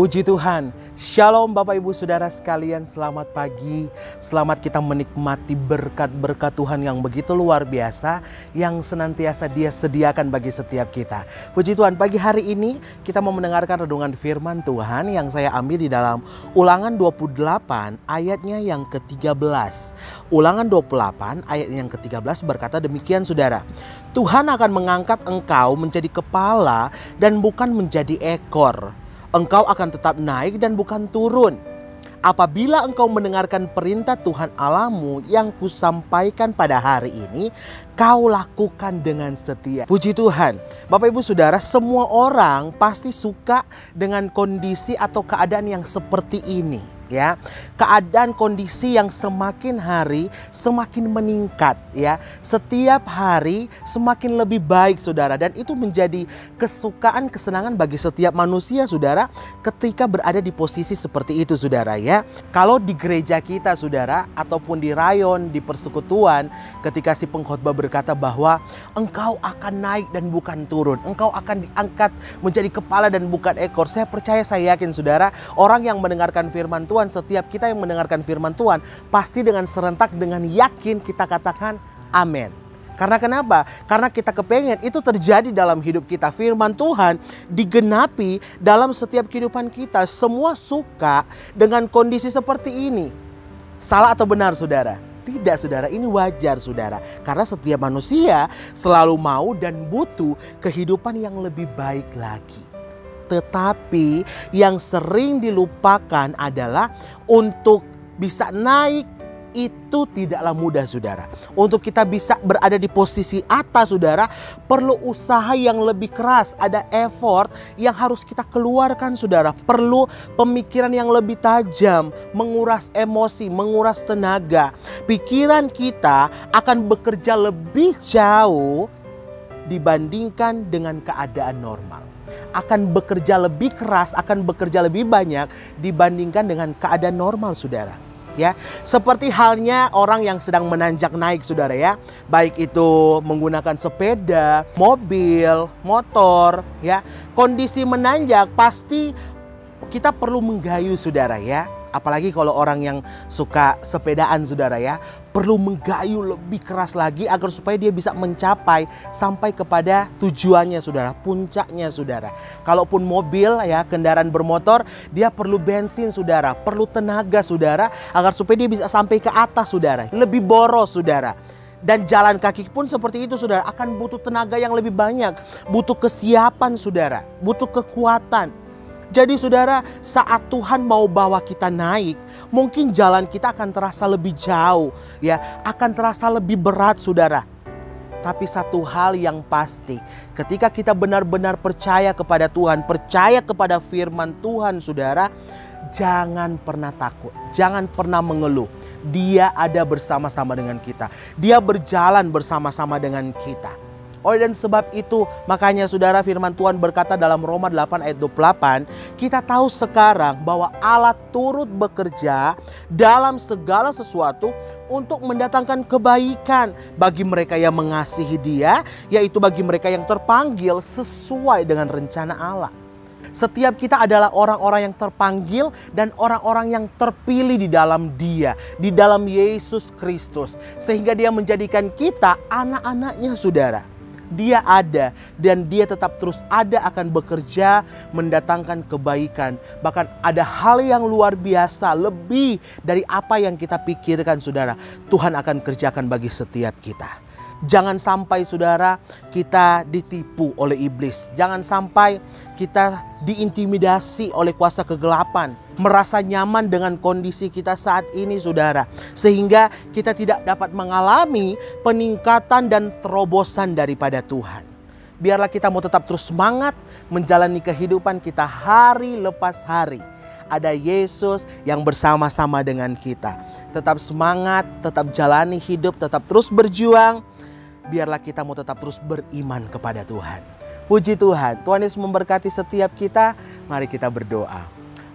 Puji Tuhan, Shalom Bapak Ibu Saudara sekalian, selamat pagi. Selamat kita menikmati berkat-berkat Tuhan yang begitu luar biasa, yang senantiasa Dia sediakan bagi setiap kita. Puji Tuhan, pagi hari ini kita mau mendengarkan renungan firman Tuhan yang saya ambil di dalam Ulangan 28 ayatnya yang ke-13. Ulangan 28 ayatnya yang ke-13 berkata demikian saudara. Tuhan akan mengangkat engkau menjadi kepala dan bukan menjadi ekor. Engkau akan tetap naik dan bukan turun. Apabila engkau mendengarkan perintah Tuhan Allahmu yang kusampaikan pada hari ini, kau lakukan dengan setia. Puji Tuhan. Bapak Ibu Saudara, semua orang pasti suka dengan kondisi atau keadaan yang seperti ini. Ya, keadaan kondisi yang semakin hari semakin meningkat ya. Setiap hari semakin lebih baik saudara, dan itu menjadi kesukaan, kesenangan bagi setiap manusia saudara ketika berada di posisi seperti itu saudara ya. Kalau di gereja kita saudara ataupun di rayon, di persekutuan, ketika si pengkhotbah berkata bahwa engkau akan naik dan bukan turun, engkau akan diangkat menjadi kepala dan bukan ekor. Saya percaya, saya yakin saudara, orang yang mendengarkan firman Tuhan, setiap kita yang mendengarkan firman Tuhan pasti dengan serentak, dengan yakin kita katakan amin. Karena kenapa? Karena kita kepengen itu terjadi dalam hidup kita. Firman Tuhan digenapi dalam setiap kehidupan kita. Semua suka dengan kondisi seperti ini. Salah atau benar saudara? Tidak saudara, ini wajar saudara. Karena setiap manusia selalu mau dan butuh kehidupan yang lebih baik lagi. Tetapi yang sering dilupakan adalah untuk bisa naik itu tidaklah mudah saudara. Untuk kita bisa berada di posisi atas saudara, perlu usaha yang lebih keras. Ada effort yang harus kita keluarkan saudara. Perlu pemikiran yang lebih tajam, menguras emosi, menguras tenaga. Pikiran kita akan bekerja lebih jauh dibandingkan dengan keadaan normal. Akan bekerja lebih keras, akan bekerja lebih banyak dibandingkan dengan keadaan normal saudara. Ya, seperti halnya orang yang sedang menanjak naik saudara ya. Baik itu menggunakan sepeda, mobil, motor ya. Kondisi menanjak pasti kita perlu menggayuh saudara ya. Apalagi kalau orang yang suka sepedaan saudara ya, perlu menggayuh lebih keras lagi agar supaya dia bisa mencapai sampai kepada tujuannya saudara, puncaknya saudara. Kalaupun mobil ya, kendaraan bermotor, dia perlu bensin saudara, perlu tenaga saudara agar supaya dia bisa sampai ke atas saudara. Lebih boros saudara. Dan jalan kaki pun seperti itu saudara, akan butuh tenaga yang lebih banyak, butuh kesiapan saudara, butuh kekuatan. Jadi saudara, saat Tuhan mau bawa kita naik, mungkin jalan kita akan terasa lebih jauh ya, akan terasa lebih berat saudara. Tapi satu hal yang pasti, ketika kita benar-benar percaya kepada Tuhan, percaya kepada firman Tuhan saudara, jangan pernah takut, jangan pernah mengeluh. Dia ada bersama-sama dengan kita, Dia berjalan bersama-sama dengan kita. Oleh dan sebab itu, makanya saudara, firman Tuhan berkata dalam Roma 8 ayat 28, kita tahu sekarang bahwa Allah turut bekerja dalam segala sesuatu untuk mendatangkan kebaikan bagi mereka yang mengasihi Dia, yaitu bagi mereka yang terpanggil sesuai dengan rencana Allah. Setiap kita adalah orang-orang yang terpanggil dan orang-orang yang terpilih di dalam Dia, di dalam Yesus Kristus, sehingga Dia menjadikan kita anak-anaknya saudara. Dia ada dan Dia tetap terus ada, akan bekerja mendatangkan kebaikan. Bahkan ada hal yang luar biasa lebih dari apa yang kita pikirkan saudara, Tuhan akan kerjakan bagi setiap kita. Jangan sampai saudara kita ditipu oleh iblis. Jangan sampai kita diintimidasi oleh kuasa kegelapan. Merasa nyaman dengan kondisi kita saat ini saudara, sehingga kita tidak dapat mengalami peningkatan dan terobosan daripada Tuhan. Biarlah kita mau tetap terus semangat menjalani kehidupan kita hari lepas hari. Ada Yesus yang bersama-sama dengan kita. Tetap semangat, tetap jalani hidup, tetap terus berjuang. Biarlah kita mau tetap terus beriman kepada Tuhan. Puji Tuhan, Tuhan Yesus memberkati setiap kita. Mari kita berdoa.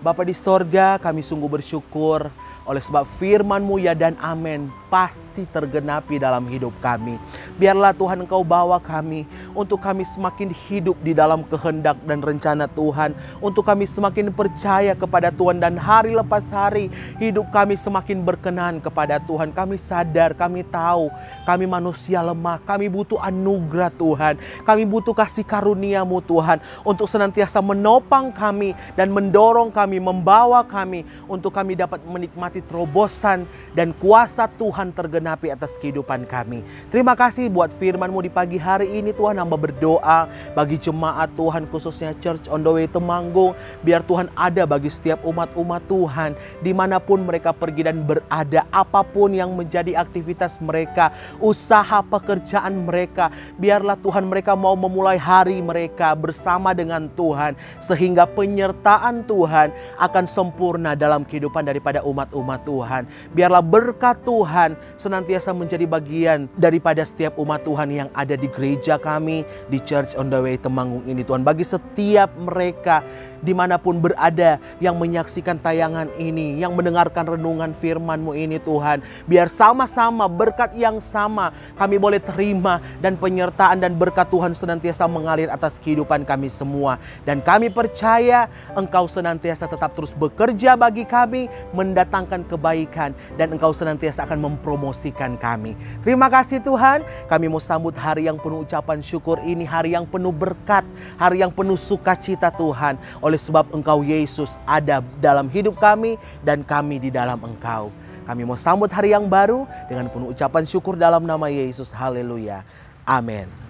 Bapa di sorga, kami sungguh bersyukur oleh sebab firman-Mu ya dan amin pasti tergenapi dalam hidup kami. Biarlah Tuhan Engkau bawa kami untuk kami semakin hidup di dalam kehendak dan rencana Tuhan, untuk kami semakin percaya kepada Tuhan, dan hari lepas hari hidup kami semakin berkenan kepada Tuhan. Kami sadar, kami tahu, kami manusia lemah, kami butuh anugerah Tuhan, kami butuh kasih karunia-Mu Tuhan, untuk senantiasa menopang kami dan mendorong kami, membawa kami, untuk kami dapat menikmati terobosan dan kuasa Tuhan tergenapi atas kehidupan kami. Terima kasih buat firman-Mu di pagi hari ini Tuhan. Hamba berdoa bagi jemaat Tuhan, khususnya Church on the Way Temanggung. Biar Tuhan ada bagi setiap umat-umat Tuhan, dimanapun mereka pergi dan berada, apapun yang menjadi aktivitas mereka, usaha pekerjaan mereka. Biarlah Tuhan mereka mau memulai hari mereka bersama dengan Tuhan, sehingga penyertaan Tuhan akan sempurna dalam kehidupan daripada umat-umat Tuhan. Biarlah berkat Tuhan senantiasa menjadi bagian daripada setiap umat Tuhan yang ada di gereja kami, di Church on the Way Temanggung ini Tuhan. Bagi setiap mereka dimanapun berada yang menyaksikan tayangan ini, yang mendengarkan renungan firman-Mu ini Tuhan, biar sama-sama berkat yang sama kami boleh terima, dan penyertaan dan berkat Tuhan senantiasa mengalir atas kehidupan kami semua. Dan kami percaya Engkau senantiasa tetap terus bekerja bagi kami, mendatangkan kebaikan, dan Engkau senantiasa akan mempromosikan kami. Terima kasih Tuhan, kami mau sambut hari yang penuh ucapan syukur ini, hari yang penuh berkat, hari yang penuh sukacita Tuhan, oleh sebab Engkau Yesus ada dalam hidup kami dan kami di dalam Engkau. Kami mau sambut hari yang baru dengan penuh ucapan syukur dalam nama Yesus. Haleluya. Amin.